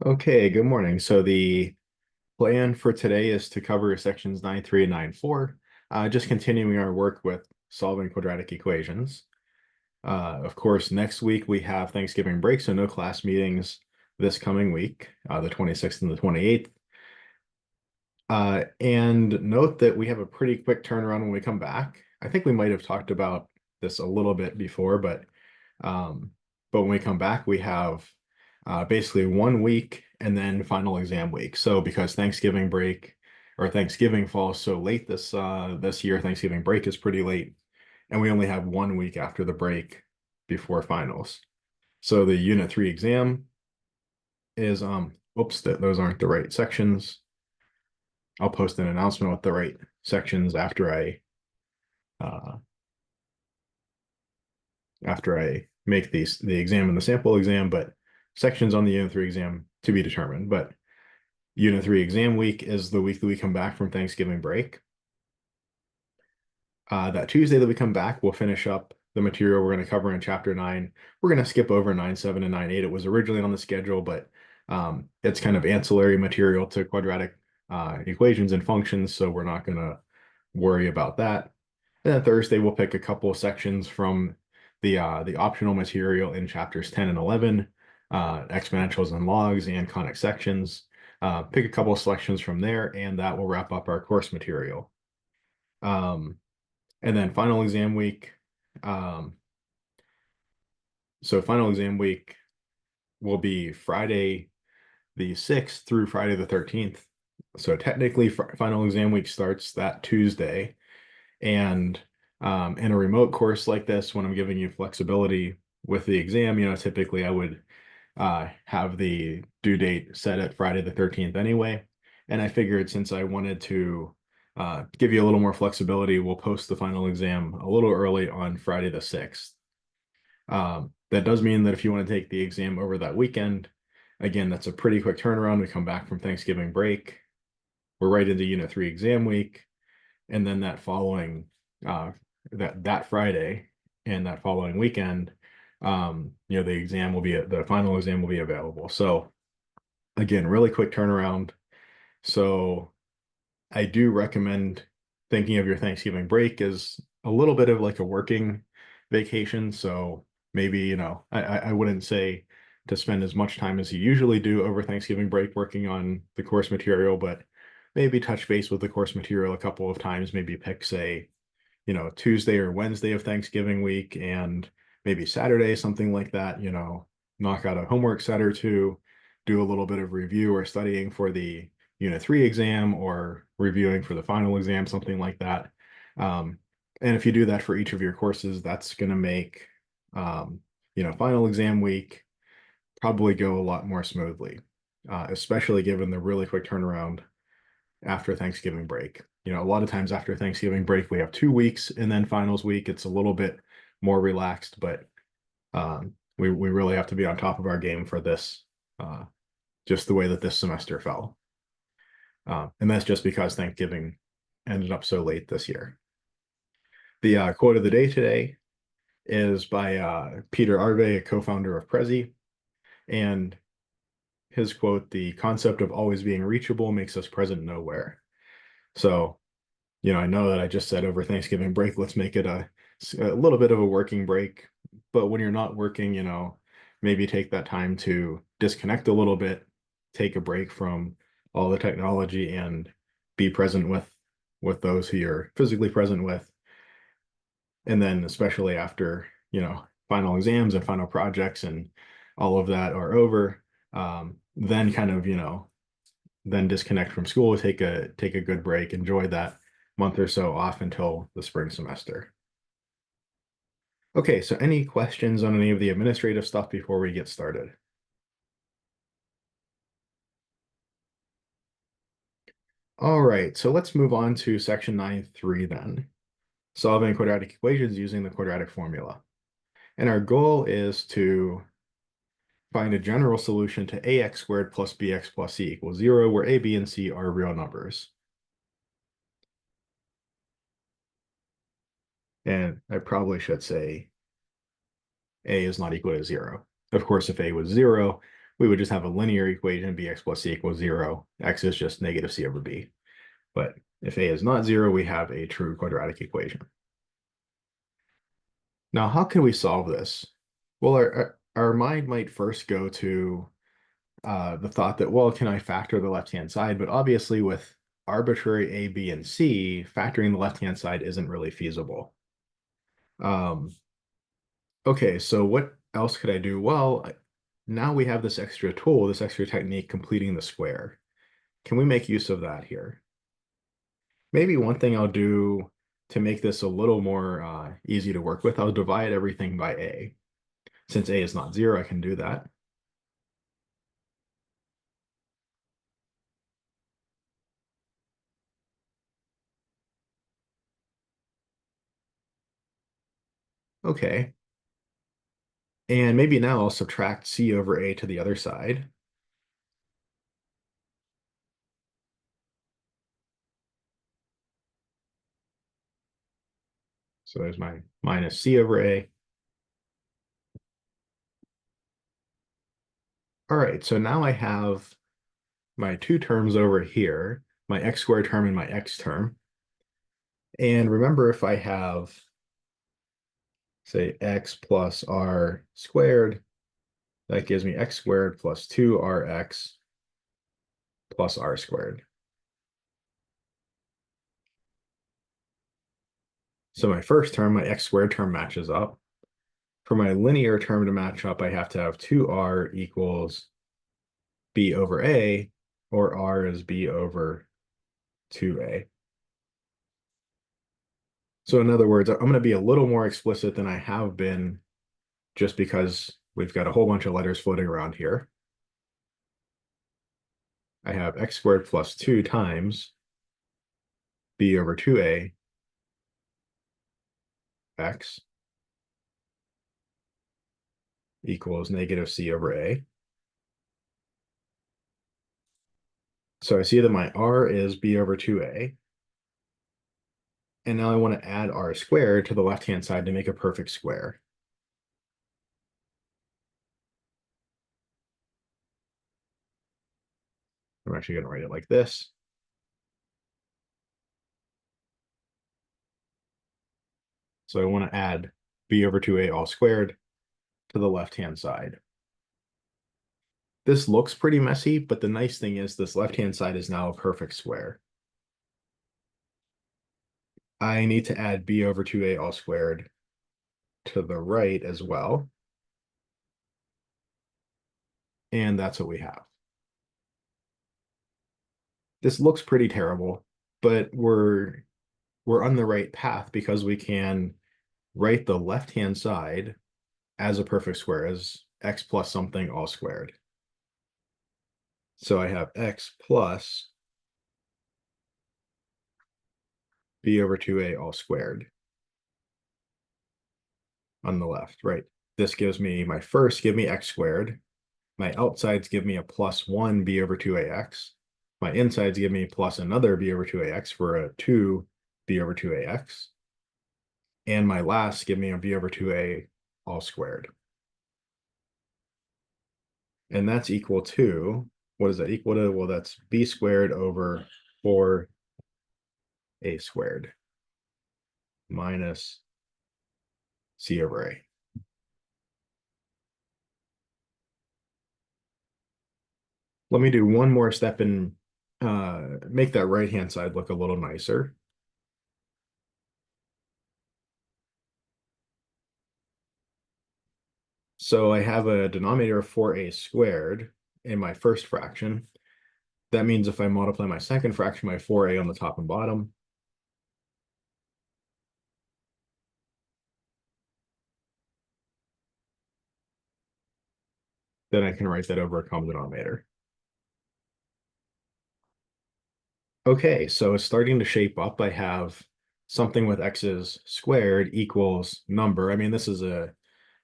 Okay, good morning. So the plan for today is to cover sections 9.3 and 9.4, just continuing our work with solving quadratic equations. Of course, next week we have Thanksgiving break, so no class meetings this coming week, the 26th and the 28th. And note that we have a pretty quick turnaround when we come back. I think we might have talked about this a little bit before, um, but when we come back, we have basically 1 week and then final exam week. So because Thanksgiving break or Thanksgiving falls so late this year, Thanksgiving break is pretty late, and we only have 1 week after the break before finals. So the Unit 3 exam is oops, those aren't the right sections. I'll post an announcement with the right sections uh, after I make the exam and the sample exam, but sections on the Unit 3 exam to be determined. But Unit 3 exam week is the week that we come back from Thanksgiving break. That Tuesday that we come back, we'll finish up the material we're going to cover in Chapter 9. We're going to skip over 9.7 and 9.8. It was originally on the schedule, but it's kind of ancillary material to quadratic equations and functions, so we're not going to worry about that. And then Thursday, we'll pick a couple of sections from the optional material in chapters 10 and 11, exponentials and logs and conic sections. Pick a couple of selections from there, and that will wrap up our course material. And then final exam week. So final exam week will be Friday the 6th through Friday the 13th. So technically, final exam week starts that Tuesday. And in a remote course like this, when I'm giving you flexibility with the exam, typically I would have the due date set at Friday the 13th anyway. And I figured since I wanted to give you a little more flexibility, we'll post the final exam a little early on Friday the 6th. That does mean that if you want to take the exam over that weekend, again, that's a pretty quick turnaround. We come back from Thanksgiving break. We're right into Unit 3 exam week. And then that following that Friday and that following weekend, the final exam will be available. So again, really quick turnaround. So I do recommend thinking of your Thanksgiving break as a little bit of like a working vacation. So maybe, I wouldn't say to spend as much time as you usually do over Thanksgiving break working on the course material, but maybe touch base with the course material a couple of times, maybe pick, say, Tuesday or Wednesday of Thanksgiving week and maybe Saturday, something like that, knock out a homework set or two, do a little bit of review or studying for the Unit 3 exam or reviewing for the final exam, something like that. And if you do that for each of your courses, that's going to make, final exam week probably go a lot more smoothly, especially given the really quick turnaround after Thanksgiving break. A lot of times after Thanksgiving break, we have 2 weeks and then finals week. It's a little bit more relaxed, but we really have to be on top of our game for this, just the way that this semester fell. And that's just because Thanksgiving ended up so late this year. The quote of the day today is by Peter Arve, a co-founder of Prezi. And his quote, "The concept of always being reachable makes us present nowhere." So, I know that I just said over Thanksgiving break, let's make it a little bit of a working break. But when you're not working, maybe take that time to disconnect a little bit, take a break from all the technology and be present with those who you're physically present with. And then especially after, final exams and final projects and all of that are over, then kind of, then disconnect from school, take a good break, enjoy that month or so off until the spring semester. Okay, so any questions on any of the administrative stuff before we get started? All right, so let's move on to section 9.3 then. Solving quadratic equations using the quadratic formula. And our goal is to find a general solution to ax squared plus bx plus c equals 0, where a, b, and c are real numbers. And I probably should say a is not equal to 0. Of course, if a was 0, we would just have a linear equation, bx plus c equals 0. X is just negative c over b. But if a is not 0, we have a true quadratic equation. Now, how can we solve this? Well, our mind might first go to the thought that, well, can I factor the left-hand side? But obviously with arbitrary a, b, and c, factoring the left-hand side isn't really feasible. Okay, so what else could I do? Well, now we have this extra tool, this extra technique, completing the square. Can we make use of that here? Maybe one thing I'll do to make this a little more easy to work with, I'll divide everything by a. Since a is not 0, I can do that. Okay. And maybe now I'll subtract c over a to the other side. So there's my minus c over a. All right, so now I have my two terms over here, my x squared term and my x term. And remember, if I have, say, x plus r squared, that gives me x squared plus 2rx plus r squared. So my first term, my x squared term, matches up. For my linear term to match up, I have to have 2r equals b over a, or r is b over 2a. So in other words, I'm going to be a little more explicit than I have been just because we've got a whole bunch of letters floating around here. I have x squared plus 2 times b over 2a x equals negative c over a. So I see that my r is b over 2a. And now I want to add r squared to the left-hand side to make a perfect square. I'm actually going to write it like this. So I want to add b over 2a all squared to the left-hand side. This looks pretty messy, but the nice thing is this left-hand side is now a perfect square. I need to add b over 2a all squared to the right as well. And that's what we have. This looks pretty terrible, but we're on the right path because we can write the left-hand side as a perfect square, as x plus something all squared. So I have x plus b over 2a all squared on the left, right? This gives me my first, give me x squared. My outsides give me a plus 1 b over 2ax. My insides give me plus another b over 2ax for a 2 b over 2ax. And my last give me a b over 2a all squared. And that's equal to, what is that equal to? Well, that's b squared over 4a squared minus c over a. Let me do one more step and make that right-hand side look a little nicer. So I have a denominator of 4a squared in my first fraction. That means if I multiply my second fraction by 4a on the top and bottom, then I can write that over a common denominator. Okay, so it's starting to shape up. I have something with x's squared equals number. I mean, this is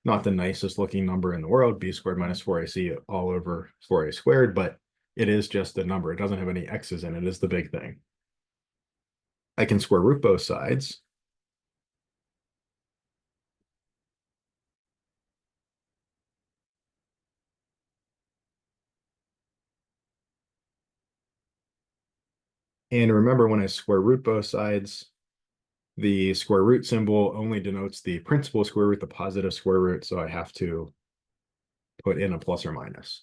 not the nicest looking number in the world, b squared minus 4ac all over 4a squared, but it is just a number. It doesn't have any x's in it, is the big thing. I can square root both sides. And remember, when I square root both sides, the square root symbol only denotes the principal square root, the positive square root, so I have to put in a plus or minus.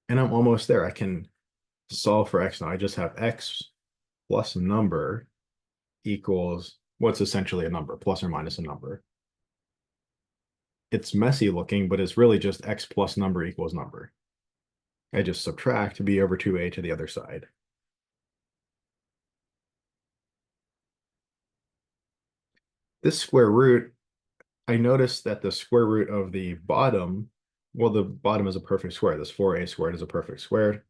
And I'm almost there. I can solve for x now. I just have x plus a number equals what's essentially a number, plus or minus a number. It's messy looking, but it's really just x plus number equals number. I just subtract b over 2a to the other side. This square root, I noticed that the square root of the bottom, well, the bottom is a perfect square. This 4a squared is a perfect square.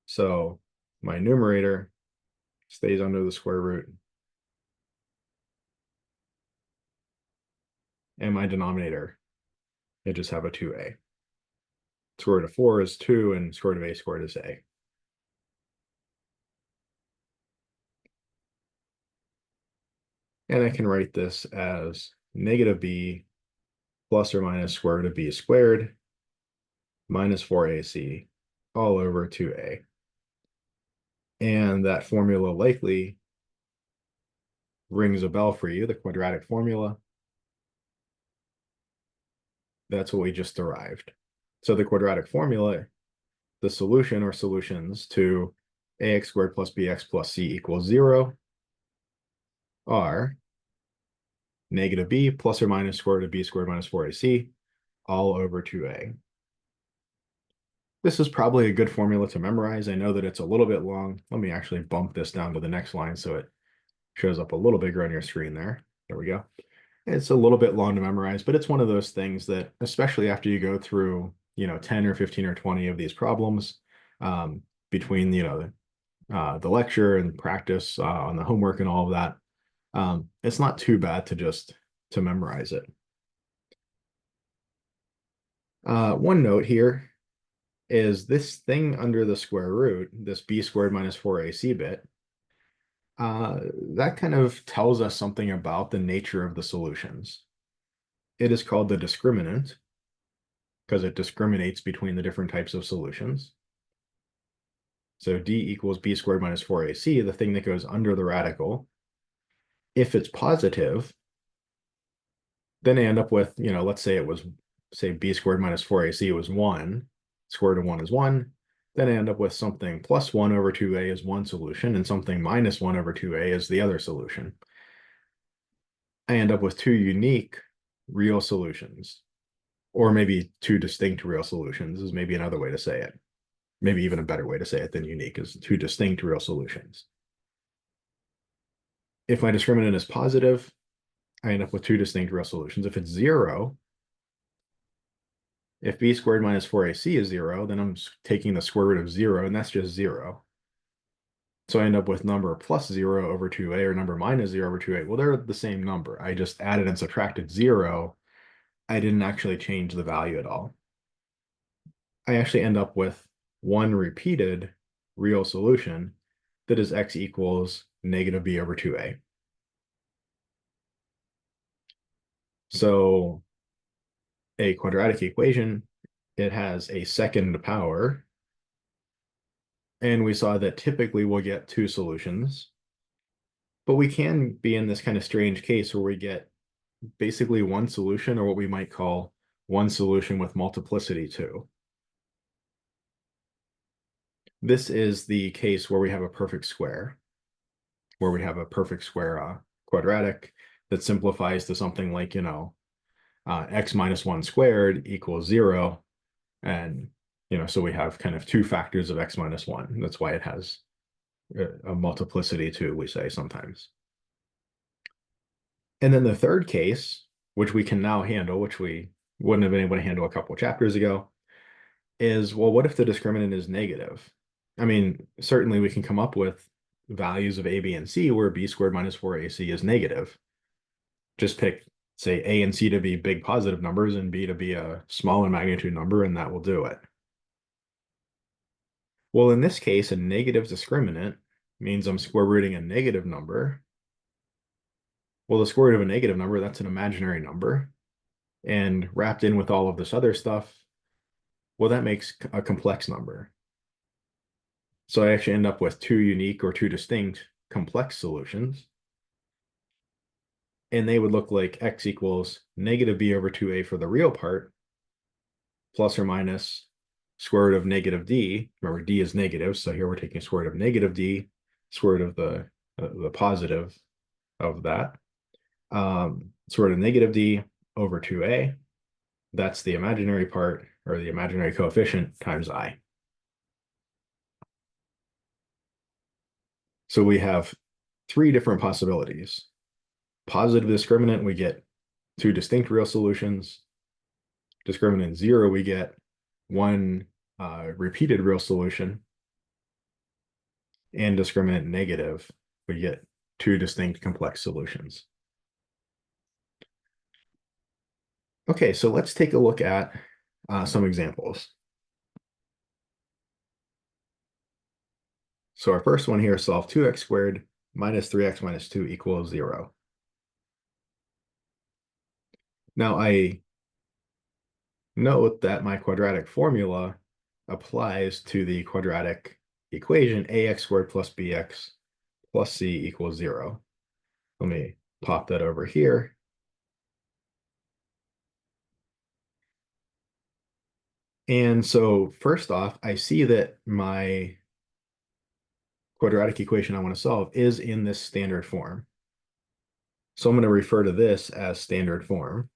So my numerator stays under the square root, and my denominator, I just have a 2a. Square root of 4 is 2, and square root of a squared is a. And I can write this as negative b plus or minus square root of b squared minus 4ac all over 2a. And that formula likely rings a bell for you, the quadratic formula. That's what we just derived. So the quadratic formula, the solution or solutions to ax squared plus bx plus c equals 0 are negative b plus or minus square root of b squared minus 4ac all over 2a. This is probably a good formula to memorize. I know that it's a little bit long. Let me actually bump this down to the next line so it shows up a little bigger on your screen there. There we go. It's a little bit long to memorize, but it's one of those things that, especially after you go through, 10 or 15 or 20 of these problems, between, the lecture and practice on the homework and all of that, it's not too bad to memorize it. One note here is this thing under the square root, this b squared minus 4ac bit, that kind of tells us something about the nature of the solutions. It is called the discriminant because it discriminates between the different types of solutions. So d equals b squared minus 4ac, the thing that goes under the radical. If it's positive, then I end up with, let's say b squared minus 4ac was 1, square root of 1 is 1. Then I end up with something plus 1 over 2a is one solution, and something minus 1 over 2a is the other solution. I end up with two unique real solutions, or maybe two distinct real solutions is maybe another way to say it. Maybe even a better way to say it than unique is two distinct real solutions. If my discriminant is positive, I end up with two distinct real solutions. If it's 0, if b squared minus 4ac is 0, then I'm taking the square root of 0, and that's just 0. So I end up with number plus 0 over 2a or number minus 0 over 2a. Well, they're the same number. I just added and subtracted 0. I didn't actually change the value at all. I actually end up with one repeated real solution that is x equals negative b over 2a. So a quadratic equation, it has a second power. And we saw that typically we'll get two solutions. But we can be in this kind of strange case where we get basically one solution, or what we might call one solution with multiplicity 2. This is the case where we have a perfect square, where we have a perfect square quadratic that simplifies to something like, x minus 1 squared equals 0. And, so we have kind of two factors of x minus 1. That's why it has a multiplicity 2, we say sometimes. And then the third case, which we can now handle, which we wouldn't have been able to handle a couple chapters ago, is, well, what if the discriminant is negative? I mean, certainly we can come up with values of a, b, and c where b squared minus 4ac is negative. Just pick, say, a and c to be big positive numbers and b to be a smaller magnitude number, and that will do it. Well, in this case, a negative discriminant means I'm square rooting a negative number. Well, the square root of a negative number, that's an imaginary number. And wrapped in with all of this other stuff, Well, that makes a complex number. So I actually end up with two unique or two distinct complex solutions. And they would look like x equals negative b over 2a for the real part, plus or minus square root of negative d. Remember, d is negative, so here we're taking square root of negative d, square root of the positive of that. Square root of negative d over 2a. That's the imaginary part, or the imaginary coefficient, times I. So we have three different possibilities. Positive discriminant, we get two distinct real solutions. Discriminant 0, we get one repeated real solution. And discriminant negative, we get two distinct complex solutions. Okay, so let's take a look at some examples. So our first one here, solve 2x squared minus 3x minus 2 equals 0. Now I note that my quadratic formula applies to the quadratic equation ax squared plus bx plus c equals 0. Let me pop that over here. And so first off, I see that my quadratic equation I want to solve is in this standard form. So I'm going to refer to this as standard form.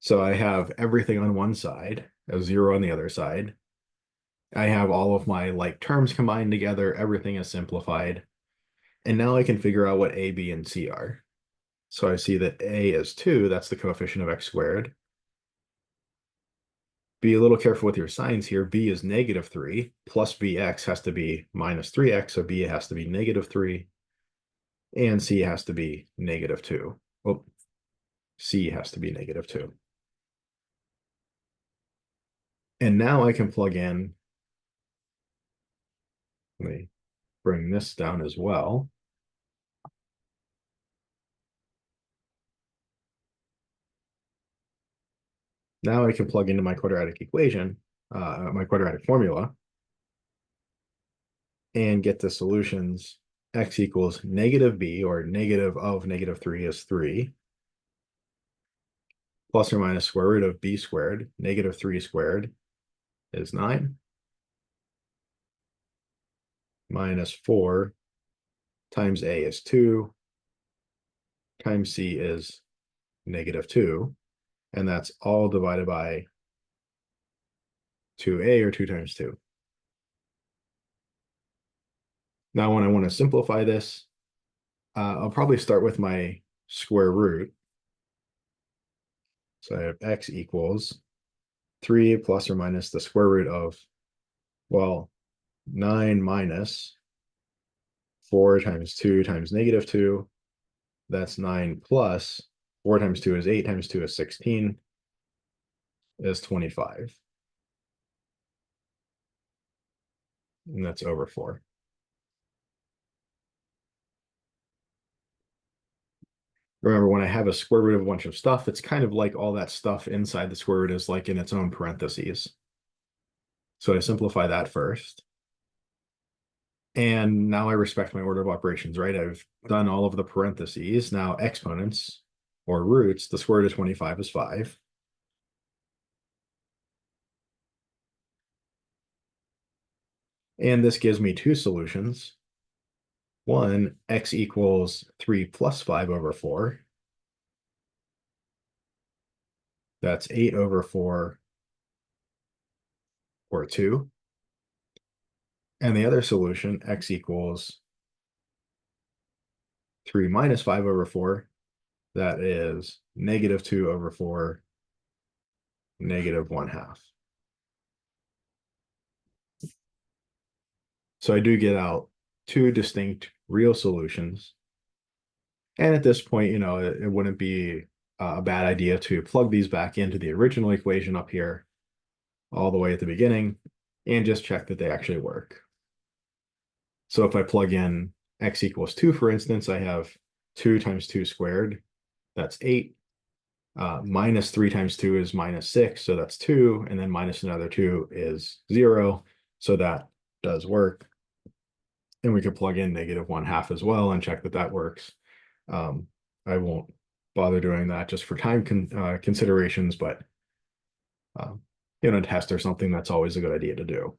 So I have everything on one side, a 0 on the other side. I have all of my like terms combined together, everything is simplified. And now I can figure out what a, b, and c are. So I see that a is 2, that's the coefficient of x squared. Be a little careful with your signs here. B is negative 3, plus bx has to be minus 3x, so b has to be negative 3, and c has to be negative 2. Well, c has to be negative 2. And now I can plug in, let me bring this down as well. Now I can plug into my quadratic equation, my quadratic formula, and get the solutions. X equals negative b, or negative of negative 3 is 3, plus or minus square root of b squared, negative 3 squared is 9, minus 4 times a is 2, times c is negative 2, and that's all divided by 2a, or 2 times 2. Now, when I want to simplify this, I'll probably start with my square root. So I have x equals 3 plus or minus the square root of, well, 9 minus 4 times 2 times negative 2. That's 9 plus 4 times 2 is 8 times 2 is 16, is 25. And that's over 4. Remember, when I have a square root of a bunch of stuff, it's kind of like all that stuff inside the square root is like in its own parentheses. So I simplify that first. And now I respect my order of operations, right? I've done all of the parentheses. Now exponents, or roots, the square root of 25 is 5. And this gives me two solutions. One, x equals 3 plus 5 over 4. That's 8 over 4, or 2. And the other solution, x equals 3 minus 5 over 4. That is negative 2 over 4, negative 1/2. So I do get out two distinct real solutions. And at this point, it wouldn't be a bad idea to plug these back into the original equation up here all the way at the beginning and just check that they actually work. So if I plug in x equals 2, for instance, I have 2 times 2 squared, that's 8. Minus 3 times 2 is minus 6, so that's 2, and then minus another 2 is 0, so that does work. And we could plug in -1/2 as well and check that that works. I won't bother doing that just for time considerations, but test or something, that's always a good idea to do.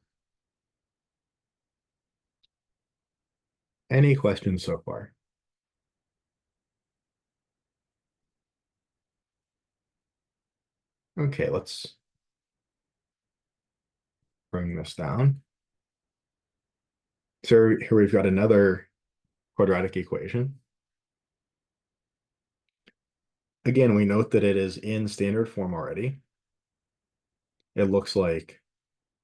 Any questions so far? Okay, let's bring this down. So here we've got another quadratic equation. Again, we note that it is in standard form already. It looks like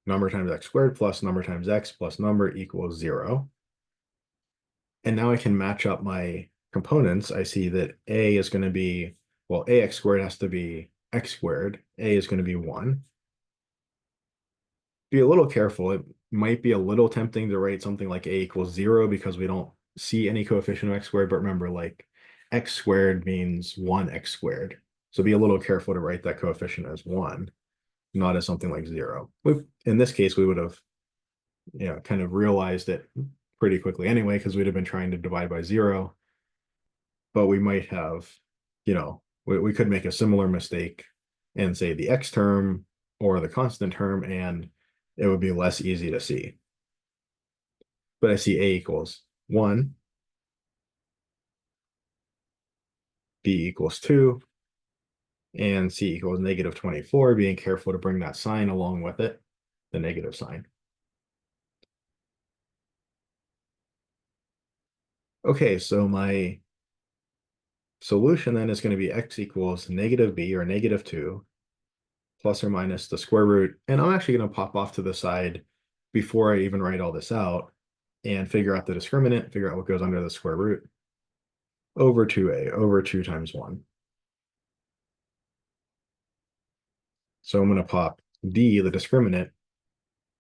number times x squared plus number times x plus number equals 0. And now I can match up my components. I see that a is going to be, well, ax squared has to be x squared. A is going to be 1. Be a little careful. It might be a little tempting to write something like a equals 0 because we don't see any coefficient of x squared. But remember, like x squared means 1x squared. So be a little careful to write that coefficient as 1, not as something like 0. In this case, we would have kind of realized it pretty quickly anyway, because we'd have been trying to divide by 0. But we might have, we could make a similar mistake and say the x term or the constant term, and it would be less easy to see. But I see a equals 1, b equals 2, and c equals -24, being careful to bring that sign along with it, the negative sign. Okay, so my solution then is going to be x equals -b or -2 plus or minus the square root. And I'm actually going to pop off to the side before I even write all this out and figure out the discriminant, figure out what goes under the square root, over 2a over 2 times 1. So I'm going to pop d, the discriminant,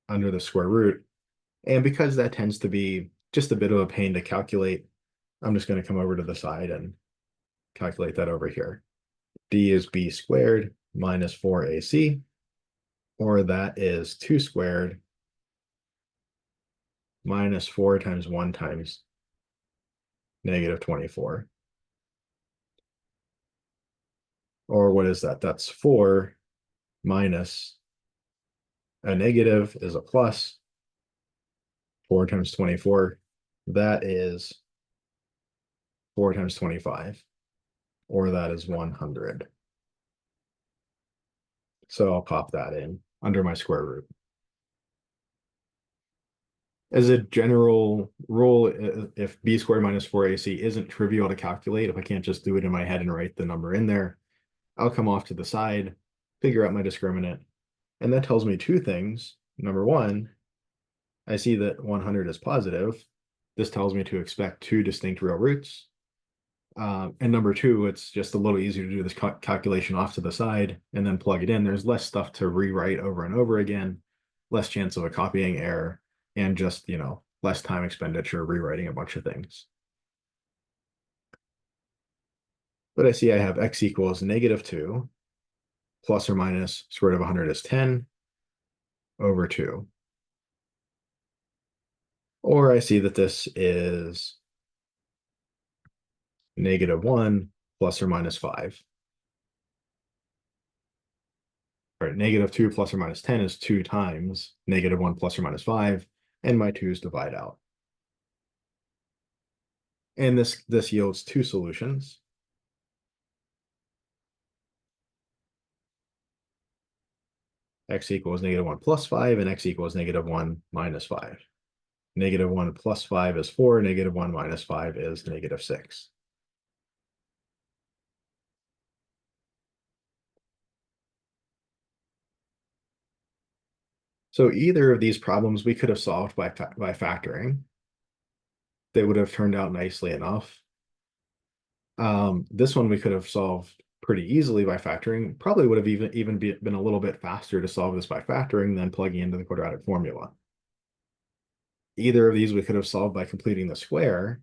under the square root. And because that tends to be just a bit of a pain to calculate, I'm just going to come over to the side and calculate that over here. D is b squared minus 4ac, or that is 2 squared minus 4 times 1 times -24. Or what is that? That's 4 minus a negative is a plus. 4 times 24, that is 4 times 25, or that is 100. So I'll pop that in under my square root. As a general rule, if b squared minus 4ac isn't trivial to calculate, if I can't just do it in my head and write the number in there, I'll come off to the side, figure out my discriminant, and that tells me two things. Number one, I see that 100 is positive. This tells me to expect 2 distinct real roots. And number two, it's just a little easier to do this calculation off to the side and then plug it in. There's less stuff to rewrite over and over again, less chance of a copying error, and just, less time expenditure rewriting a bunch of things. But I see I have x equals -2 plus or minus square root of 100 is 10 over 2. Or I see that this is -1 plus or minus 5. All right, -2 plus or minus 10 is 2 times -1 plus or minus 5, and my 2's divide out. And this yields two solutions. X equals -1 plus 5, and x equals -1 minus 5. -1 plus 5 is 4, -1 minus 5 is -6. So either of these problems we could have solved by factoring. They would have turned out nicely enough. This one we could have solved pretty easily by factoring. Probably would have even been a little bit faster to solve this by factoring than plugging into the quadratic formula. Either of these we could have solved by completing the square,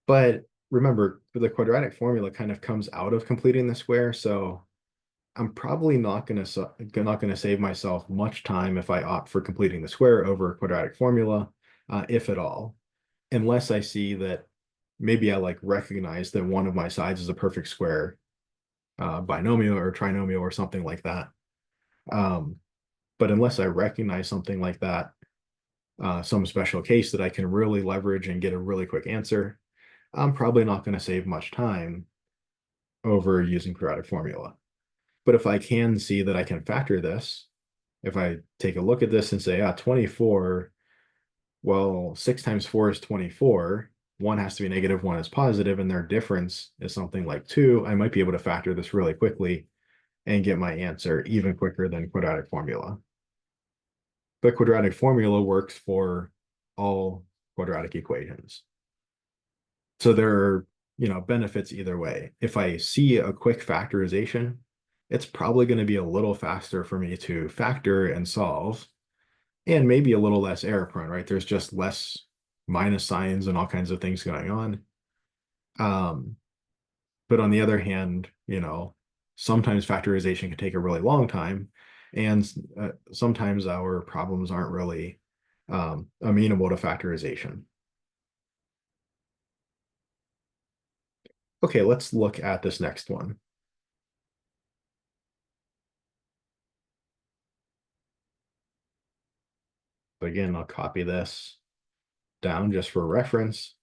but remember, the quadratic formula kind of comes out of completing the square, so I'm probably not gonna save myself much time if I opt for completing the square over a quadratic formula, if at all, unless I see that maybe I like recognize that one of my sides is a perfect square, binomial or trinomial or something like that. Um, but unless I recognize something like that, some special case that I can really leverage and get a really quick answer, I'm probably not going to save much time over using quadratic formula. But if I can see that I can factor this, if I take a look at this and say, 24, well, 6 times 4 is 24. One has to be negative, one is positive, and their difference is something like 2. I might be able to factor this really quickly and get my answer even quicker than quadratic formula. But quadratic formula works for all quadratic equations. So there are, benefits either way. If I see a quick factorization, it's probably going to be a little faster for me to factor and solve, and maybe a little less error prone, right? There's just less minus signs and all kinds of things going on. But on the other hand, sometimes factorization can take a really long time, and sometimes our problems aren't really amenable to factorization. Okay, let's look at this next one. Again, I'll copy this down just for reference.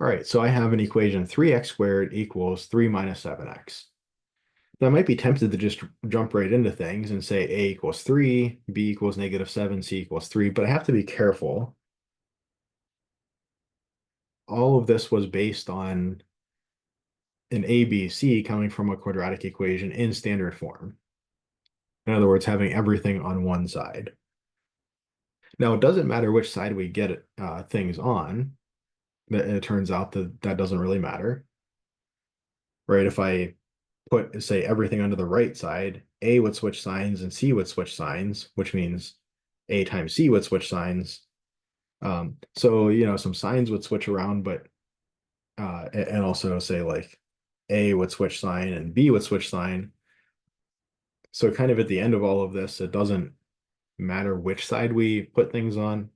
All right, so I have an equation 3x squared equals 3 minus 7x. Now, I might be tempted to just jump right into things and say a equals 3, b equals negative 7, c equals 3, but I have to be careful. All of this was based on an ABC coming from a quadratic equation in standard form. In other words, having everything on one side. Now, it doesn't matter which side we get things on. It turns out that that doesn't really matter, right? If I put, say, everything onto the right side, A would switch signs and C would switch signs, which means A times C would switch signs. So, some signs would switch around, but and also say like A would switch sign and B would switch sign. So kind of at the end of all of this, it doesn't matter which side we put things on.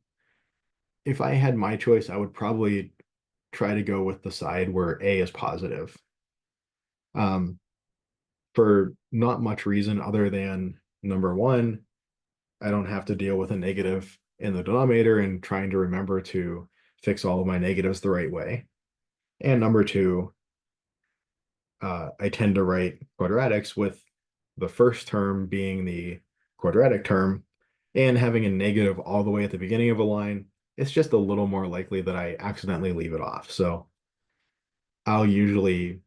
If I had my choice, I would probably try to go with the side where A is positive. For not much reason other than number one, I don't have to deal with a negative in the denominator and trying to remember to fix all of my negatives the right way. And number two, I tend to write quadratics with the first term being the quadratic term and having a negative all the way at the beginning of a line. It's just a little more likely that I accidentally leave it off. So I'll usually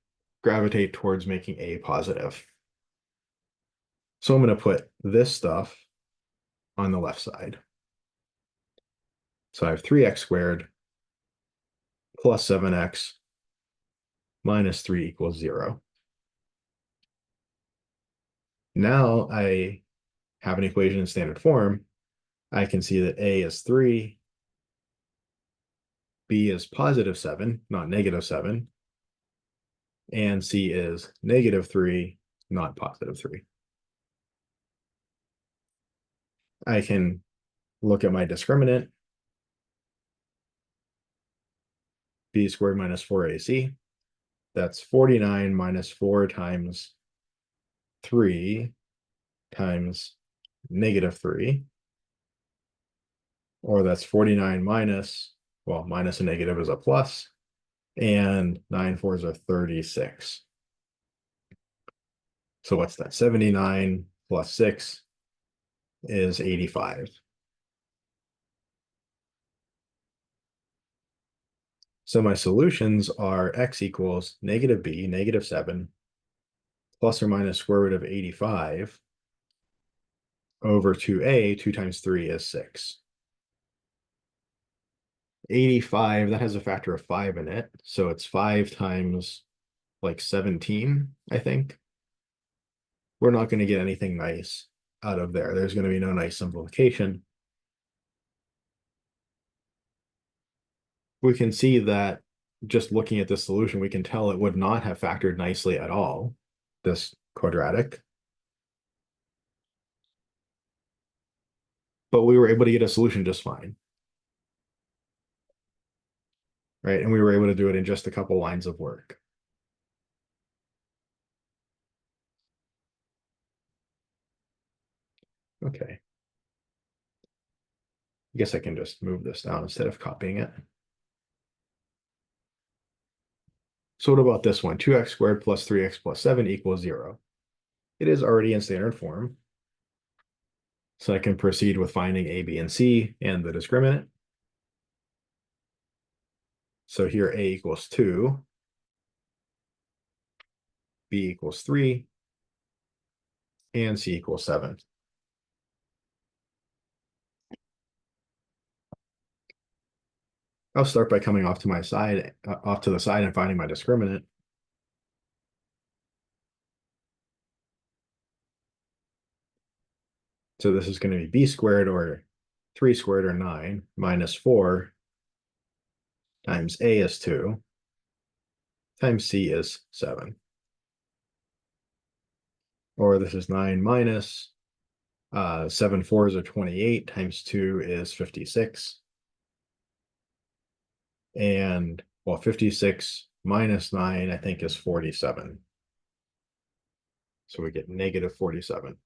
gravitate towards making a positive. So I'm going to put this stuff on the left side. So I have 3x squared plus 7x minus 3 equals 0. Now I have an equation in standard form. I can see that a is 3, b is positive 7, not negative 7, and c is negative 3, not positive 3. I can look at my discriminant, b squared minus 4ac. That's 49 minus 4 times 3 times negative 3. Or that's 49 minus, well, minus a negative is a plus, and 9 fours are 36. So what's that? 79 plus 6 is 85. So my solutions are x equals negative b, negative 7, plus or minus square root of 85 over 2a, 2 times 3 is 6. 85, that has a factor of 5 in it, so it's 5 times like 17, I think. We're not going to get anything nice out of there. There's going to be no nice simplification. We can see that just looking at this solution, we can tell it would not have factored nicely at all, this quadratic. But we were able to get a solution just fine. Right? And we were able to do it in just a couple lines of work. Okay. I guess I can just move this down instead of copying it. So what about this one? 2x squared plus 3x plus 7 equals 0. It is already in standard form. So I can proceed with finding a, b, and c and the discriminant. So here a equals 2, b equals 3, and c equals 7. I'll start by coming off to my side, off to the side and finding my discriminant. So this is going to be b squared, or 3 squared, or 9, minus 4 times a is 2 times c is 7. Or this is 9 minus 7 fours are 28 times 2 is 56. And well, 56 minus 9, I think, is 47. So we get negative 47.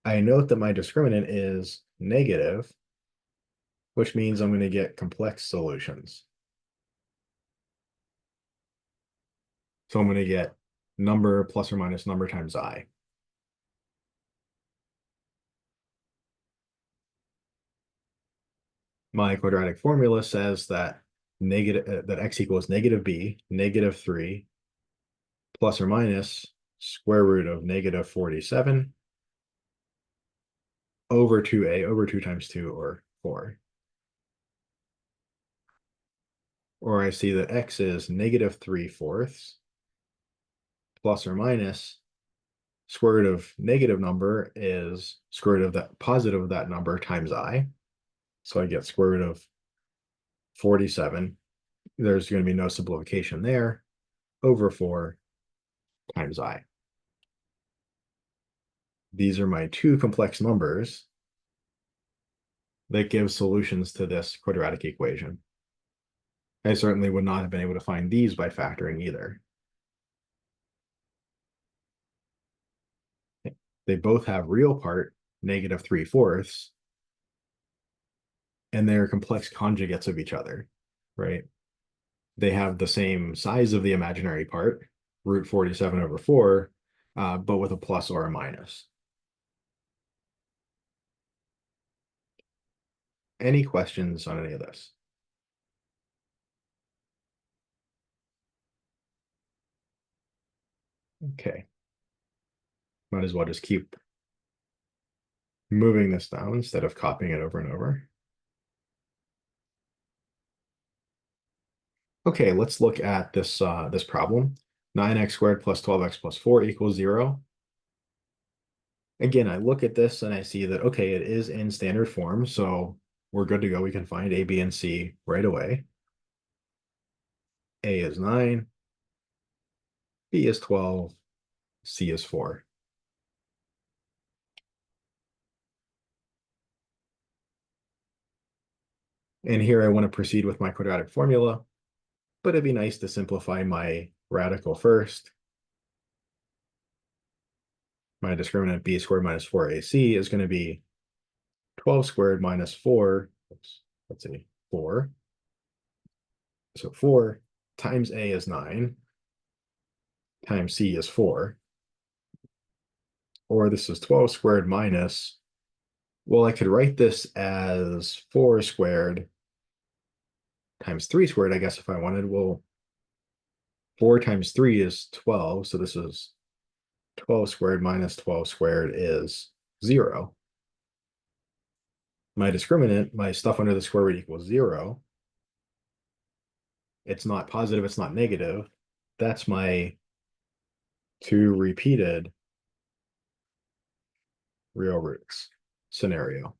I note that my discriminant is negative, which means I'm going to get complex solutions. So I'm going to get number plus or minus number times I. My quadratic formula says that that x equals negative b, negative 3, plus or minus square root of negative 47 over 2a over 2 times 2, or 4. Or I see that x is negative 3/4 plus or minus square root of negative number is square root of that positive of that number times I. So I get square root of 47. There's going to be no simplification there, over 4 times I. These are my two complex numbers that give solutions to this quadratic equation. I certainly would not have been able to find these by factoring either. They both have real part, negative 3/4, and they're complex conjugates of each other, right? They have the same size of the imaginary part, root 47 over 4, but with a plus or a minus. Any questions on any of this? Okay. Might as well just keep moving this down instead of copying it over and over. Okay, let's look at this this problem. 9x squared plus 12x plus 4 equals 0. Again, I look at this and I see that, okay, it is in standard form, so we're good to go. We can find a, b, and c right away. A is 9, b is 12, c is 4. And here I want to proceed with my quadratic formula, but it'd be nice to simplify my radical first. My discriminant b squared minus 4ac is going to be 12 squared minus 4. Oops, let's see, 4. So 4 times a is 9, times c is 4. Or this is 12 squared minus, well, I could write this as 4 squared times 3 squared, I guess, if I wanted. Well, 4 times 3 is 12, so this is 12 squared minus 12 squared is 0. My discriminant, my stuff under the square root equals 0. It's not positive, it's not negative. That's my 2 repeated real roots scenario.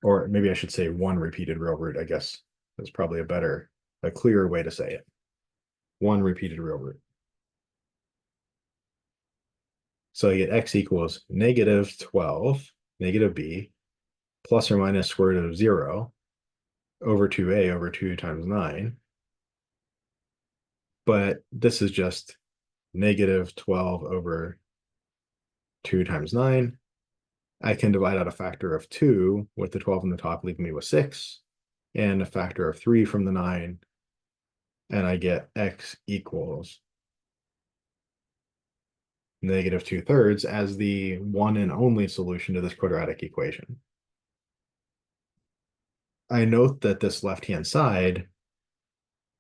or maybe I should say one repeated real root, I guess. That's probably a clearer way to say it. One repeated real root. So I get x equals negative 12, negative b, plus or minus square root of 0 over 2a over 2 times 9. But this is just negative 12 over 2 times 9. I can divide out a factor of 2 with the 12 on the top, leaving me with 6, and a factor of 3 from the 9, and I get x equals negative 2/3 as the one and only solution to this quadratic equation. I note that this left-hand side,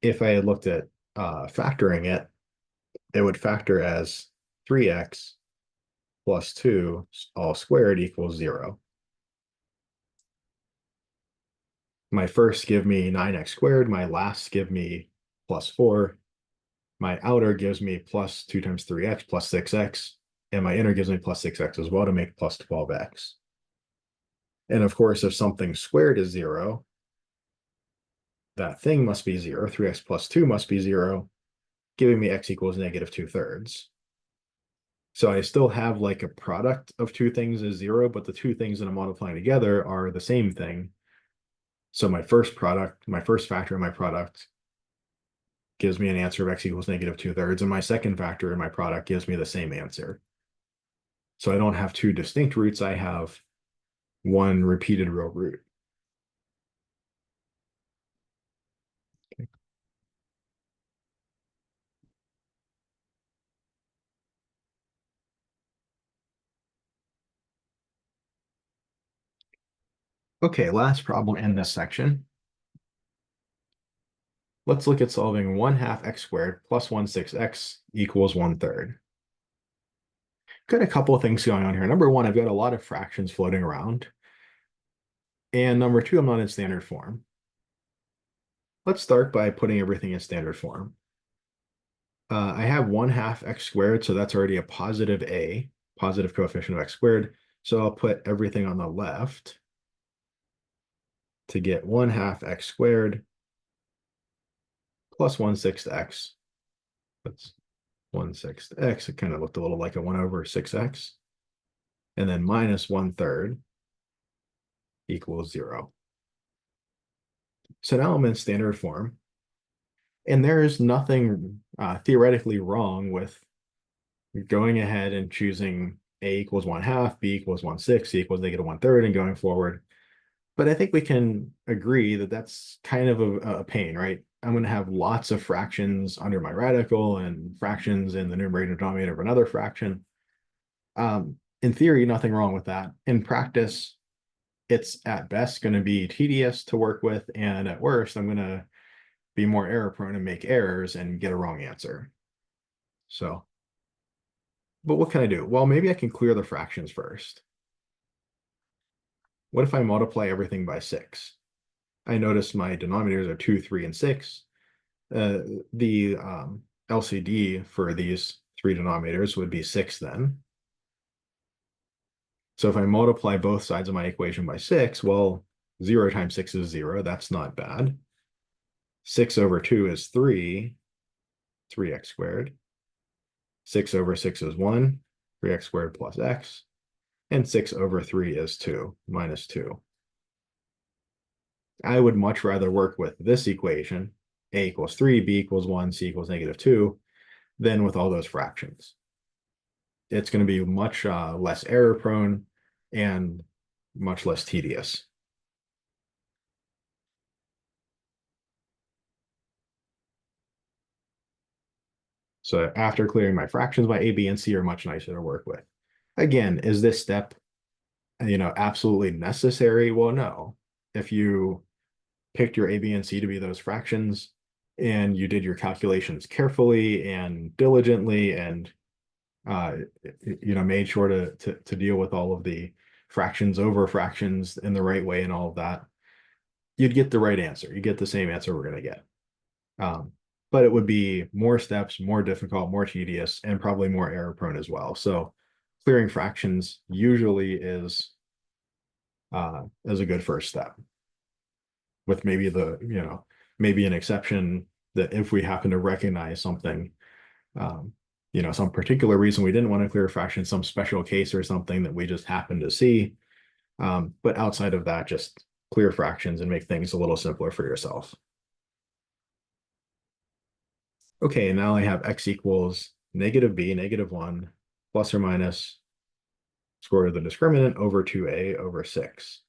if I had looked at factoring it, it would factor as 3x plus 2 all squared equals 0. My first give me 9x squared, my last give me plus 4, my outer gives me plus 2 times 3x plus 6x, and my inner gives me plus 6x as well to make plus 12x. And of course, if something squared is 0, that thing must be 0. 3x plus 2 must be 0, giving me x equals negative 2/3. So I still have like a product of two things is 0, but the two things that I'm multiplying together are the same thing. So my first product, my first factor in my product gives me an answer of x equals negative 2/3, and my second factor in my product gives me the same answer. So I don't have two distinct roots, I have one repeated real root. Okay, last problem in this section. Let's look at solving 1/2 x squared plus 1/6 x equals 1/3. Got a couple of things going on here. Number one, I've got a lot of fractions floating around. And number two, I'm not in standard form. Let's start by putting everything in standard form. I have 1/2 x squared, so that's already a positive a, positive coefficient of x squared. So I'll put everything on the left to get 1/2 x squared plus 1/6 x. That's 1/6 x. It kind of looked a little like a 1/6x. And then minus 1/3 equals 0. So now I'm in standard form. And there is nothing theoretically wrong with going ahead and choosing a equals 1/2, b equals 1/6, c equals negative 1/3, and going forward. But I think we can agree that that's kind of a pain, right? I'm going to have lots of fractions under my radical and fractions in the numerator and denominator of another fraction. In theory, nothing wrong with that. In practice, it's at best going to be tedious to work with, and at worst, I'm going to be more error prone and make errors and get a wrong answer. So, but what can I do? Well, maybe I can clear the fractions first. What if I multiply everything by 6? I notice my denominators are 2, 3, and 6. The LCD for these three denominators would be 6 then. So if I multiply both sides of my equation by 6, well, 0 times 6 is 0. That's not bad. 6 over 2 is 3, 3x squared. 6 over 6 is 1, 3x squared plus x. And 6 over 3 is 2, minus 2. I would much rather work with this equation, a equals 3, b equals 1, c equals negative 2, than with all those fractions. It's going to be much less error prone and much less tedious. So after clearing my fractions, my a, b, and c are much nicer to work with. Again, is this step, absolutely necessary? Well, no. If you picked your a, b, and c to be those fractions, and you did your calculations carefully and diligently, and made sure to deal with all of the fractions over fractions in the right way and all of that, you'd get the right answer. You get the same answer we're going to get. But it would be more steps, more difficult, more tedious, and probably more error prone as well. So clearing fractions usually is as a good first step. With maybe maybe an exception that if we happen to recognize something, um, some particular reason we didn't want to clear a fraction, some special case or something that we just happened to see. But outside of that, just clear fractions and make things a little simpler for yourself. Okay, now I have x equals negative b, -1, plus or minus square root of the discriminant over 2a over 6.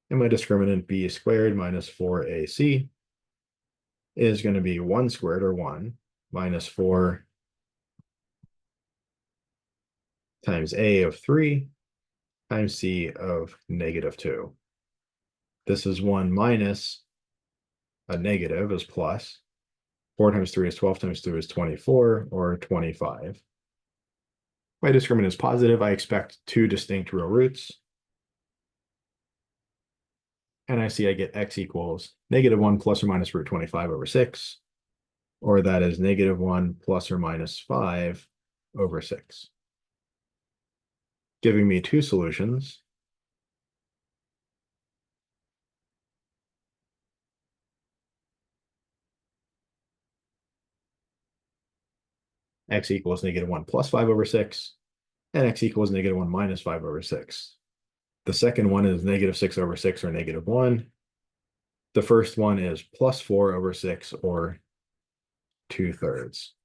And my discriminant b squared minus 4ac is going to be 1 squared, or 1, minus 4 times a of 3 times c of -2. This is 1 minus a negative is plus. 4 times 3 is 12 times 2 is 24, or 25. My discriminant is positive. I expect 2 distinct real roots. And I see I get x equals -1 plus or minus root 25 over 6, or that is -1 plus or minus 5 over 6, giving me two solutions. X equals -1 plus 5 over 6, and x equals -1 minus 5 over 6. The second one is -6 over 6, or -1. The first one is plus 4 over 6, or 2/3.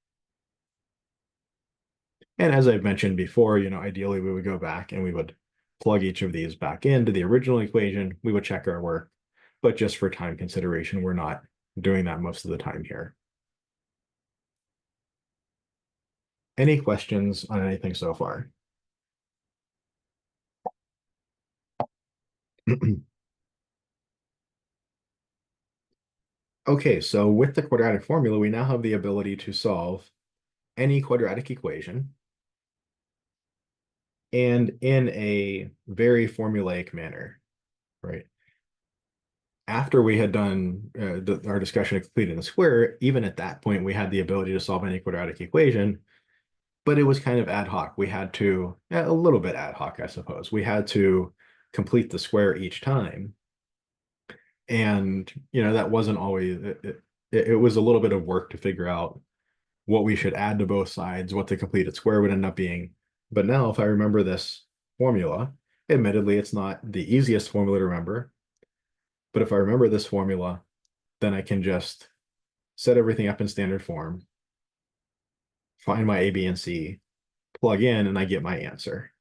And as I've mentioned before, ideally we would go back and we would plug each of these back into the original equation. We would check our work, but just for time consideration, we're not doing that most of the time here. Any questions on anything so far? Okay, so with the quadratic formula, we now have the ability to solve any quadratic equation, and in a very formulaic manner, right? After we had done our discussion of completing the square, even at that point, we had the ability to solve any quadratic equation, but it was kind of ad hoc. We had to, a little bit ad hoc, I suppose. We had to complete the square each time. And, that wasn't always, it was a little bit of work to figure out what we should add to both sides, what the completed square would end up being. But now, if I remember this formula, admittedly, it's not the easiest formula to remember. But if I remember this formula, then I can just set everything up in standard form, find my A, B, and C, plug in, and I get my answer.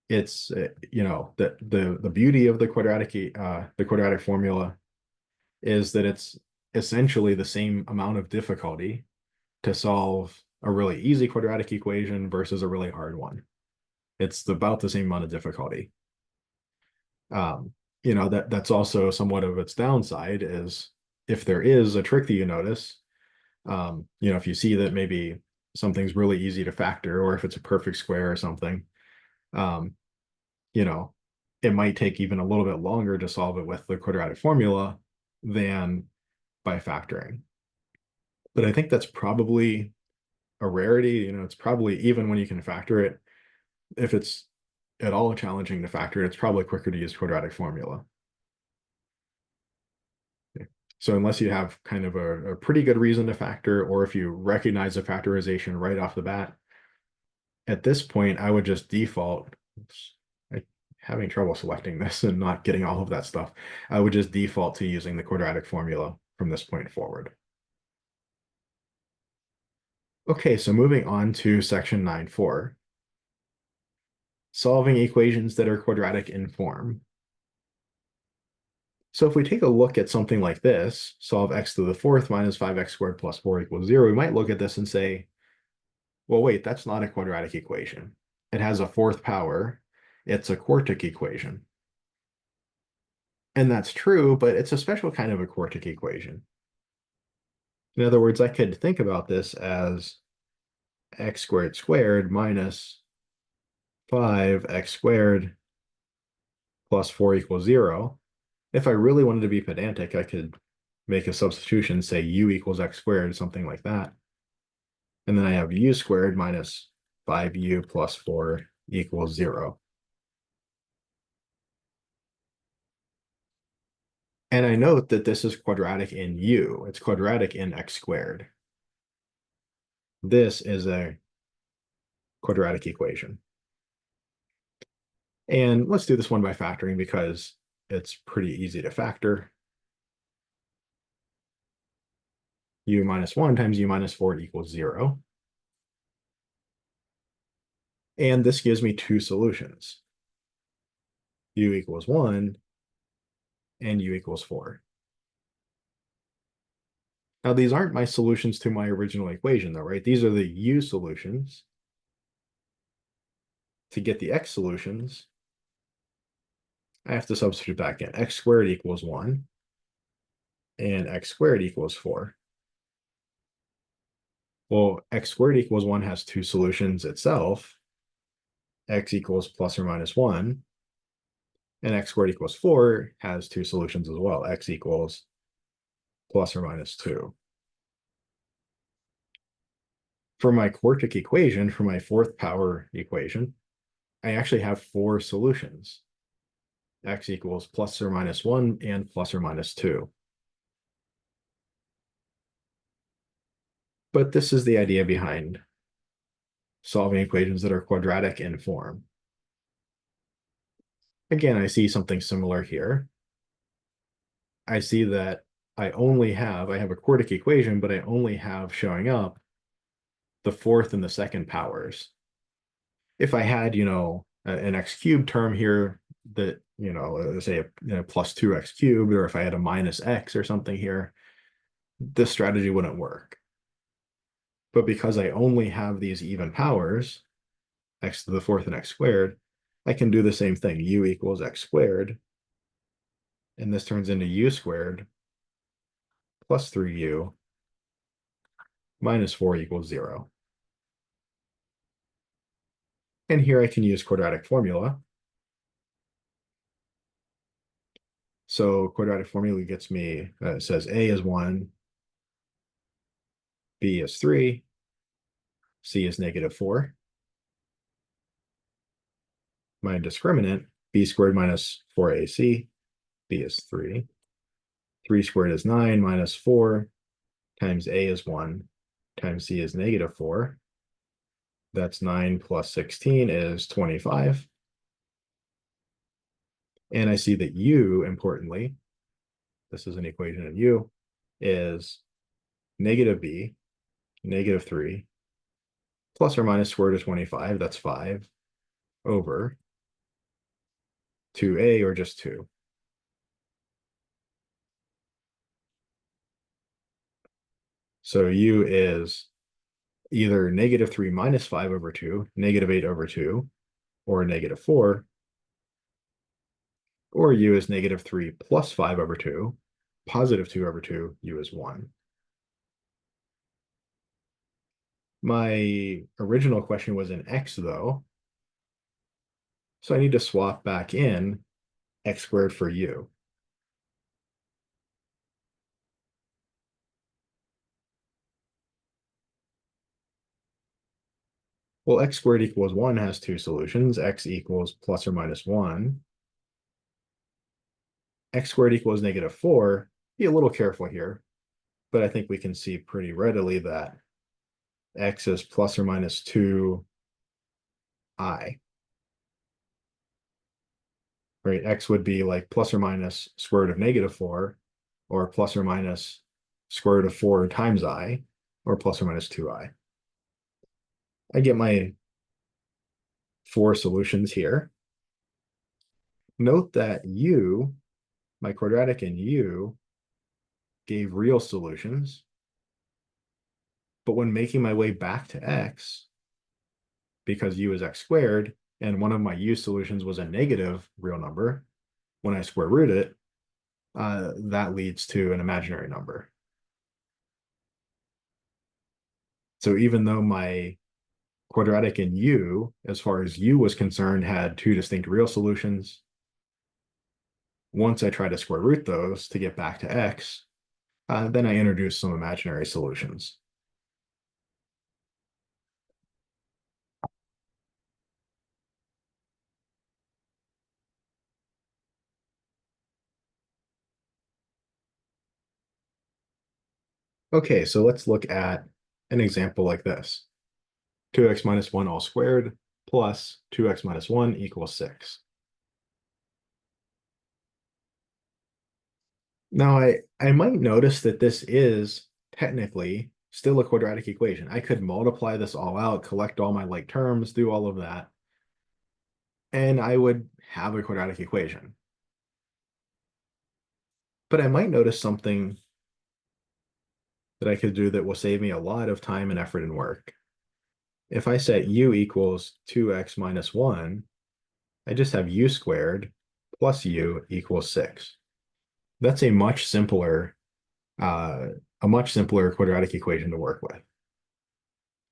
It's the beauty of the quadratic formula is that it's essentially the same amount of difficulty to solve a really easy quadratic equation versus a really hard one. It's about the same amount of difficulty. That's also somewhat of its downside, is if there is a trick that you notice, if you see that maybe something's really easy to factor, or if it's a perfect square or something, it might take even a little bit longer to solve it with the quadratic formula than by factoring. But I think that's probably a rarity. It's probably, even when you can factor it, if it's at all challenging to factor, it's probably quicker to use quadratic formula. Okay. So unless you have kind of a pretty good reason to factor, or if you recognize a factorization right off the bat, at this point, I would just default. I'm having trouble selecting this and not getting all of that stuff. I would just default to using the quadratic formula from this point forward. Okay, so moving on to section 9.4. Solving equations that are quadratic in form. So if we take a look at something like this, solve x to the fourth minus 5x squared plus 4 equals 0, we might look at this and say, well, wait, that's not a quadratic equation. It has a fourth power. It's a quartic equation. And that's true, but it's a special kind of a quartic equation. In other words, I could think about this as x squared squared minus 5x squared plus 4 equals 0. If I really wanted to be pedantic, I could make a substitution, say u equals x squared, something like that. And then I have u squared minus 5u plus 4 equals 0. And I note that this is quadratic in U. It's quadratic in x squared. This is a quadratic equation. And let's do this one by factoring because it's pretty easy to factor. U minus 1 times U minus 4 equals 0. And this gives me two solutions. U equals 1 and U equals 4. Now, these aren't my solutions to my original equation, though, right? These are the U solutions. To get the x solutions, I have to substitute back in. X squared equals 1 and x squared equals 4. Well, x squared equals 1 has two solutions itself. X equals plus or minus 1. And x squared equals 4 has two solutions as well. X equals plus or minus 2. For my quartic equation, for my fourth power equation, I actually have four solutions. X equals plus or minus 1 and plus or minus 2. But this is the idea behind solving equations that are quadratic in form. Again, I see something similar here. I see that I have a quartic equation, but I only have showing up the fourth and the second powers. If I had, an x cubed term here that, say a plus 2x cubed, or if I had a minus x or something here, this strategy wouldn't work. But because I only have these even powers, x to the fourth and x squared, I can do the same thing. U equals x squared, and this turns into u squared plus 3u minus 4 equals 0. And here I can use quadratic formula. So quadratic formula gets me, says A is 1, B is 3, C is negative 4. My discriminant, B squared minus 4AC, B is 3. 3 squared is 9 minus 4 times A is 1 times C is negative 4. That's 9 plus 16 is 25. And I see that U, importantly, this is an equation of U, is negative B, negative 3, plus or minus square root of 25, that's 5, over 2A, or just 2. So U is either negative 3 minus 5 over 2, negative 8 over 2, or negative 4, or U is negative 3 plus 5 over 2, positive 2 over 2, U is 1. My original question was in X, though, so I need to swap back in X squared for U. Well, X squared equals 1 has two solutions. X equals plus or minus 1. X squared equals negative 4. Be a little careful here, but I think we can see pretty readily that X is plus or minus 2I. Right? X would be like plus or minus square root of negative 4, or plus or minus square root of 4 times I, or plus or minus 2I. I get my four solutions here. Note that U, my quadratic in U, gave real solutions. But when making my way back to X, because U is X squared, and one of my U solutions was a negative real number, when I square root it, that leads to an imaginary number. So even though my quadratic in U, as far as U was concerned, had two distinct real solutions, once I try to square root those to get back to X, then I introduce some imaginary solutions. Okay, so let's look at an example like this. 2x minus 1 all squared plus 2x minus 1 equals 6. Now, I might notice that this is technically still a quadratic equation. I could multiply this all out, collect all my like terms, do all of that, and I would have a quadratic equation. But I might notice something that I could do that will save me a lot of time and effort and work. If I set u equals 2x minus 1, I just have u squared plus u equals 6. That's uh, a much simpler quadratic equation to work with.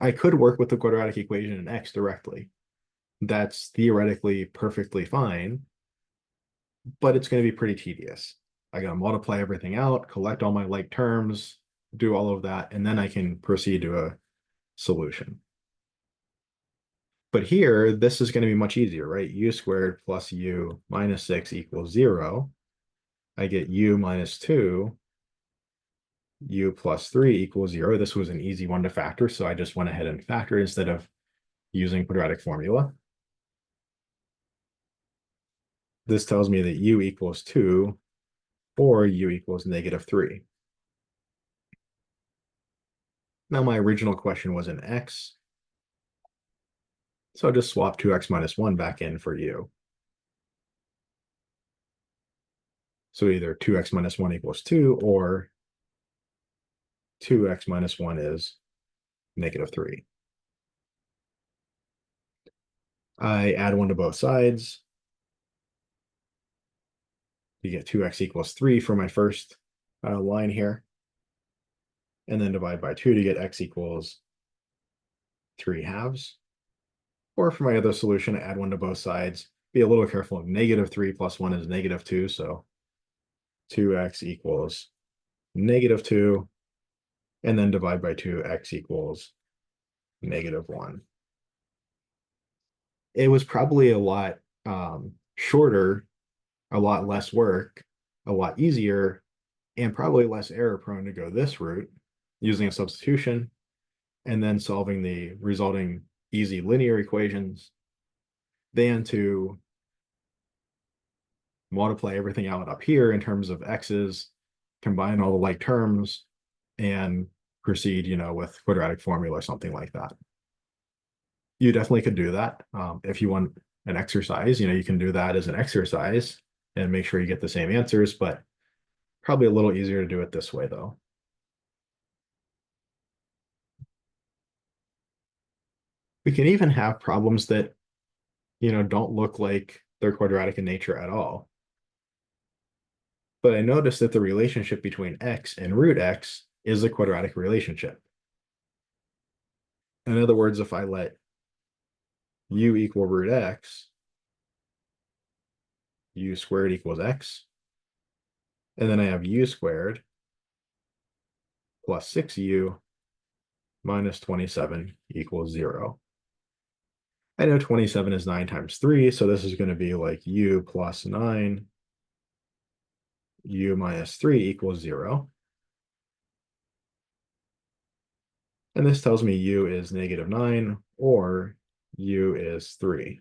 I could work with the quadratic equation in x directly. That's theoretically perfectly fine, but it's going to be pretty tedious. I got to multiply everything out, collect all my like terms, do all of that, and then I can proceed to a solution. But here, this is going to be much easier, right? U squared plus u minus 6 equals 0. I get u minus 2, u plus 3 equals 0. This was an easy one to factor, so I just went ahead and factored instead of using quadratic formula. This tells me that u equals 2 or u equals negative 3. Now my original question was in x, so I'll just swap 2x minus 1 back in for u. So either 2x minus 1 equals 2 or 2x minus 1 is negative 3. I add 1 to both sides. You get 2x equals 3 for my first line here. And then divide by 2 to get x equals 3 halves. Or for my other solution, add 1 to both sides. Be a little careful. Negative 3 plus 1 is negative 2. So 2x equals negative 2. And then divide by 2, x equals negative 1. It was probably a lot shorter, a lot less work, a lot easier, and probably less error prone to go this route using a substitution and then solving the resulting easy linear equations than to multiply everything out up here in terms of x's, combine all the like terms, and proceed, with quadratic formula or something like that. You definitely could do that. If you want an exercise, you can do that as an exercise and make sure you get the same answers, but probably a little easier to do it this way though. We can even have problems that, don't look like they're quadratic in nature at all. But I noticed that the relationship between x and root x is a quadratic relationship. In other words, if I let u equal root x, u squared equals x, and then I have u squared plus 6u minus 27 equals 0. I know 27 is 9 times 3, so this is going to be like u plus 9, u minus 3 equals 0. And this tells me u is negative 9 or u is 3.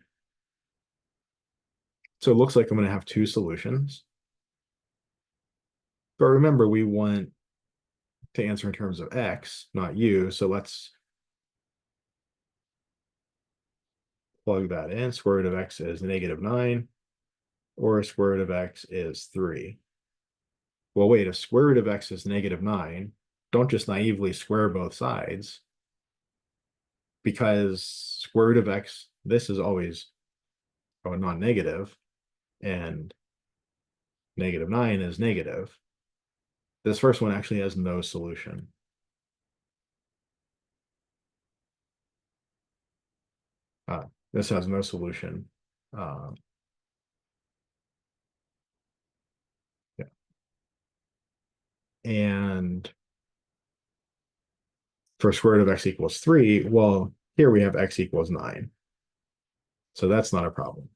So it looks like I'm going to have two solutions. But remember, we want to answer in terms of x, not u. So let's plug that in. Square root of x is negative 9, or square root of x is 3. Well, wait, if square root of x is negative 9, don't just naively square both sides, because square root of x, this is always non-negative, and negative 9 is negative. This first one actually has no solution. This has no solution. Uh, yeah. And for square root of x equals 3, well, here we have x equals 9. So that's not a problem.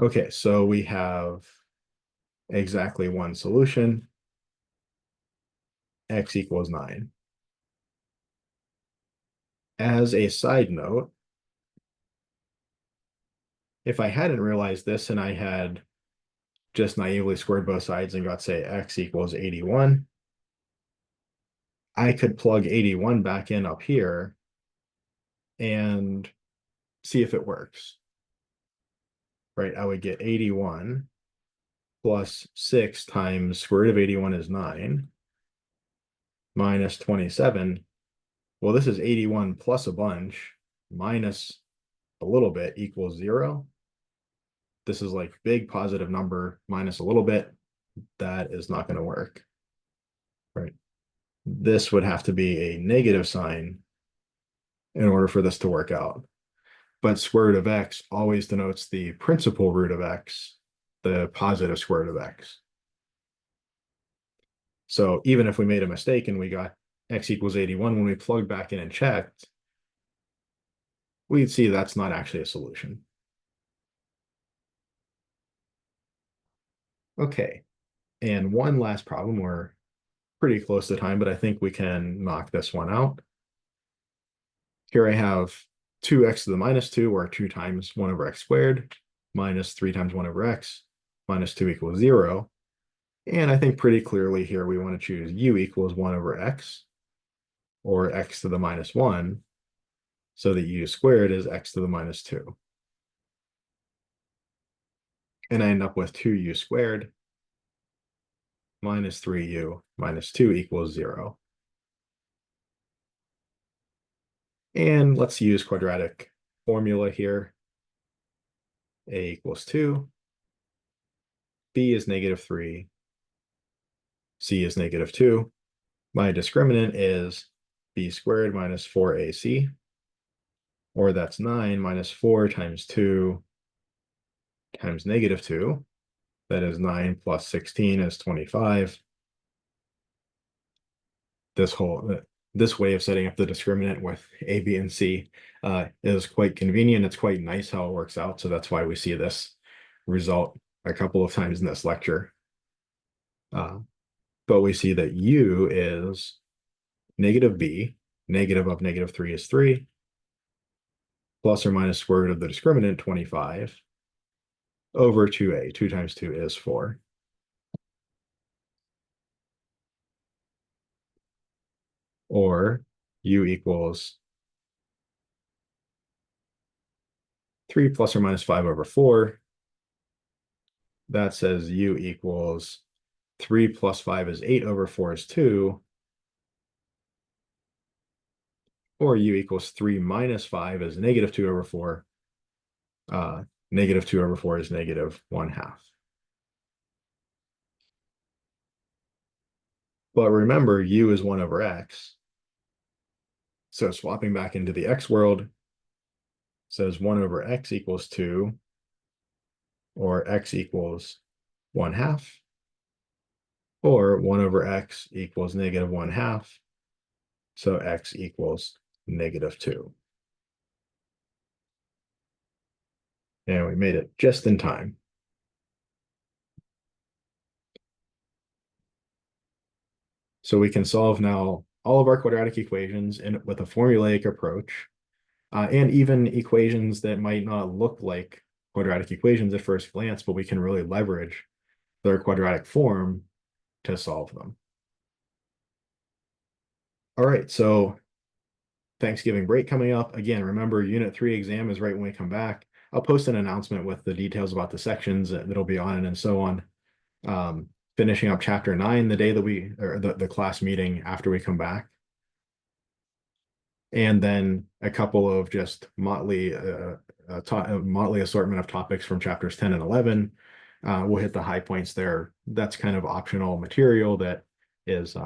Okay, so we have exactly one solution. X equals 9. As a side note, if I hadn't realized this and I had just naively squared both sides and got, say, x equals 81, I could plug 81 back in up here and see if it works, right? I would get 81 plus 6 times square root of 81 is 9, minus 27. Well, this is 81 plus a bunch minus a little bit equals 0. This is like big positive number minus a little bit. That is not going to work, right? This would have to be a negative sign in order for this to work out. But square root of x always denotes the principal root of x, the positive square root of x. So even if we made a mistake and we got x equals 81, when we plugged back in and checked, we'd see that's not actually a solution. Okay, and one last problem. We're pretty close to time, but I think we can knock this one out. Here I have 2x to the minus 2, or 2 times 1 over x squared, minus 3 times 1 over x, minus 2 equals 0. And I think pretty clearly here we want to choose u equals 1 over x, or x to the minus 1, so that u squared is x to the minus 2. And I end up with 2u squared minus 3u minus 2 equals 0. And let's use quadratic formula here. A equals 2, b is negative 3, c is negative 2. My discriminant is b squared minus 4ac, or that's 9 minus 4 times 2 times negative 2. That is 9 plus 16 is 25. This way of setting up the discriminant with a, b, and c is quite convenient. It's quite nice how it works out. So that's why we see this result a couple of times in this lecture. But we see that u is negative b, negative of negative 3 is 3, plus or minus square root of the discriminant, 25, over 2a. 2 times 2 is 4. Or u equals 3 plus or minus 5 over 4. That says u equals 3 plus 5 is 8 over 4 is 2. Or u equals 3 minus 5 is negative 2 over 4. Negative 2 over 4 is negative 1/2. But remember, u is 1 over x. So swapping back into the x world says 1 over x equals 2, or x equals 1/2, or 1 over x equals negative 1/2. So x equals negative 2. And we made it just in time. So we can solve now all of our quadratic equations with a formulaic approach, and even equations that might not look like quadratic equations at first glance, but we can really leverage their quadratic form to solve them. All right, so Thanksgiving break coming up. Again, remember, Unit 3 exam is right when we come back. I'll post an announcement with the details about the sections that'll be on it and so on. Finishing up Chapter 9 the day that or the class meeting after we come back. And then a couple of just motley assortment of topics from chapters 10 and 11. We'll hit the high points there. That's kind of optional material that is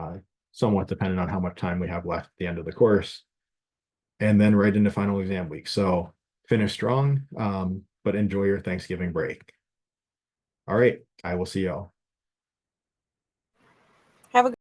somewhat dependent on how much time we have left at the end of the course. And then right into final exam week. So finish strong, but enjoy your Thanksgiving break. All right, I will see y'all. Have a